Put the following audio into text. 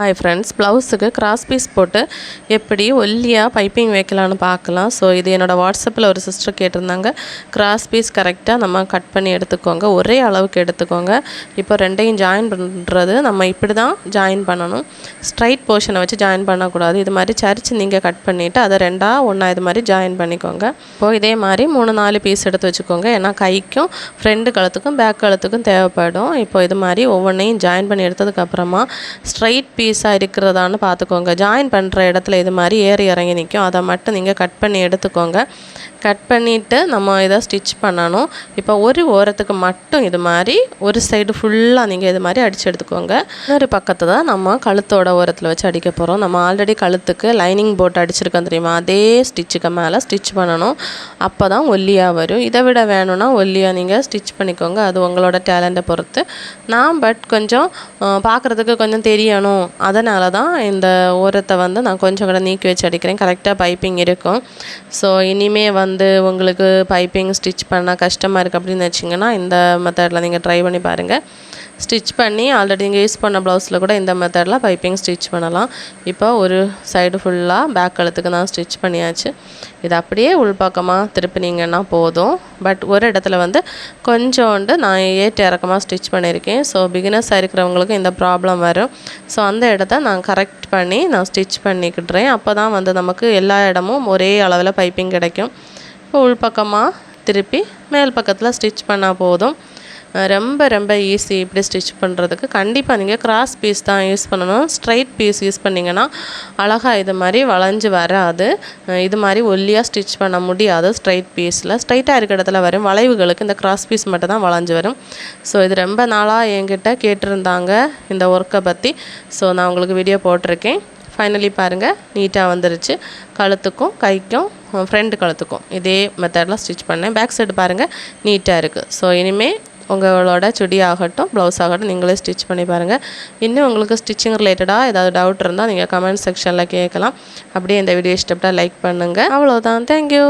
Hi friends, ப்ளவுஸுக்கு cross piece போட்டு எப்படி ஒல்லியாக பைப்பிங் வைக்கலான்னு பார்க்கலாம். ஸோ இது என்னோடய வாட்ஸ்அப்பில் ஒரு சிஸ்டர் கேட்டிருந்தாங்க. கிராஸ் பீஸ் கரெக்டாக நம்ம கட் பண்ணி எடுத்துக்கோங்க, ஒரே அளவுக்கு எடுத்துக்கோங்க. இப்போ ரெண்டையும் ஜாயின் பண்ணுறது நம்ம இப்படி தான் ஜாயின் பண்ணணும். ஸ்ட்ரைட் போர்ஷனை வச்சு ஜாயின் பண்ணக்கூடாது. இது மாதிரி சரிச்சு நீங்கள் கட் பண்ணிவிட்டு அதை ஒன்றா இது மாதிரி ஜாயின் பண்ணிக்கோங்க. இப்போது இதே மாதிரி 3-4 பீஸ் எடுத்து வச்சுக்கோங்க. ஏன்னா கைக்கும் ஃப்ரண்ட் கழுத்துக்கும் பேக் கழுத்துக்கும் தேவைப்படும். இப்போ இது மாதிரி ஒவ்வொன்றையும் ஜாயின் பண்ணி எடுத்ததுக்கப்புறமா ஸ்ட்ரைட் பீஸாக இருக்கிறதான்னு பார்த்துக்கோங்க. ஜாயின் பண்ணுற இடத்துல இது மாதிரி ஏறி இறங்கி நிற்கும். அதை மட்டும் நீங்கள் கட் பண்ணி எடுத்துக்கோங்க. கட் பண்ணிவிட்டு நம்ம இதை ஸ்டிச் பண்ணணும். இப்போ ஒரு ஓரத்துக்கு மட்டும் இது மாதிரி ஒரு சைடு ஃபுல்லாக நீங்கள் இது மாதிரி அடித்து எடுத்துக்கோங்க. இன்னொரு பக்கத்தை தான் நம்ம கழுத்தோட ஓரத்தில் வச்சு அடிக்க போகிறோம். நம்ம ஆல்ரெடி கழுத்துக்கு லைனிங் போட்டு அடிச்சிருக்கோம் தெரியுமா, அதே ஸ்டிச்சுக்கு மேலே ஸ்டிச் பண்ணணும். அப்போ தான் ஒல்லியாக வரும். இதை விட வேணும்னா ஒல்லியாக நீங்கள் ஸ்டிச் பண்ணிக்கோங்க. அது உங்களோட டேலண்ட்டை பொறுத்து. பட் கொஞ்சம் பார்க்குறதுக்கு கொஞ்சம் தெரியணும், அதனால தான் இந்த ஓரத்தை நான் கொஞ்சம் கூட நீக்கி வச்சு அடிக்கிறேன். கரெக்டாக பைப்பிங் இருக்கும். ஸோ இனிமேல் உங்களுக்கு பைப்பிங் ஸ்டிச் பண்ணால் கஷ்டமாக இருக்குது அப்படின்னு வச்சிங்கன்னா இந்த மெத்தடில் நீங்கள் ட்ரை பண்ணி பாருங்கள். ஸ்டிச் பண்ணி ஆல்ரெடி நீங்கள் யூஸ் பண்ண ப்ளவுஸில் கூட இந்த மெத்தடில் பைப்பிங் ஸ்டிச் பண்ணலாம். இப்போ ஒரு சைடு ஃபுல்லாக பேக் கழுத்துக்கு நான் ஸ்டிச் பண்ணியாச்சு. இது அப்படியே உள்பக்கமாக திருப்பினீங்கன்னா போதும். பட் ஒரு இடத்துல கொஞ்சோண்டு நான் ஏற்ற இறக்கமாக ஸ்டிச் பண்ணியிருக்கேன். ஸோ பிகினர்ஸாக இருக்கிறவங்களுக்கு இந்த ப்ராப்ளம் வரும். ஸோ அந்த இடத்த நான் கரெக்ட் பண்ணி நான் ஸ்டிச் பண்ணிக்கிட்டுறேன். அப்போ தான் நமக்கு எல்லா இடமும் ஒரே அளவில் பைப்பிங் கிடைக்கும். இப்போ உள்பக்கமாக திருப்பி மேல் பக்கத்தில் ஸ்டிச் பண்ணால் போதும். ரொம்ப ரொம்ப ஈஸி இப்படி ஸ்டிச் பண்ணுறதுக்கு. கண்டிப்பாக நீங்கள் கிராஸ் பீஸ் தான் யூஸ் பண்ணணும். ஸ்ட்ரைட் பீஸ் யூஸ் பண்ணிங்கன்னா அழகாக இது மாதிரி வளைஞ்சு வராது. இது மாதிரி ஒல்லியாக ஸ்டிச் பண்ண முடியாது. ஸ்ட்ரைட் பீஸில் ஸ்ட்ரைட்டாக இருக்கிற இடத்துல வரும் வளைவுகளுக்கு இந்த கிராஸ் பீஸ் மட்டும் தான் வளைஞ்சு வரும். ஸோ இது ரொம்ப நாளாக என்கிட்ட கேட்டிருந்தாங்க இந்த ஒர்க்கை பற்றி. ஸோ நான் உங்களுக்கு வீடியோ போட்டிருக்கேன். ஃபைனலி பாருங்கள், நீட்டாக வந்துருச்சு. கழுத்துக்கும் கைக்கும் ஃப்ரண்ட் கழுத்துக்கும் இதே மெத்தடில் ஸ்டிச் பண்ணேன். பேக் சைடு பாருங்கள், நீட்டாக இருக்குது. ஸோ இனிமேல் உங்களோட சுடி ஆகட்டும், ப்ளவுஸ் ஆகட்டும், நீங்களே ஸ்டிச் பண்ணி பாருங்கள். இன்னும் உங்களுக்கு ஸ்டிச்சிங் ரிலேட்டடாக ஏதாவது டவுட் இருந்தால் நீங்கள் கமெண்ட் செக்ஷனில் கேட்கலாம். அப்படியே இந்த வீடியோ இஷ்டப்பட்டால் லைக் பண்ணுங்கள். அவ்வளோதான். தேங்க்யூ.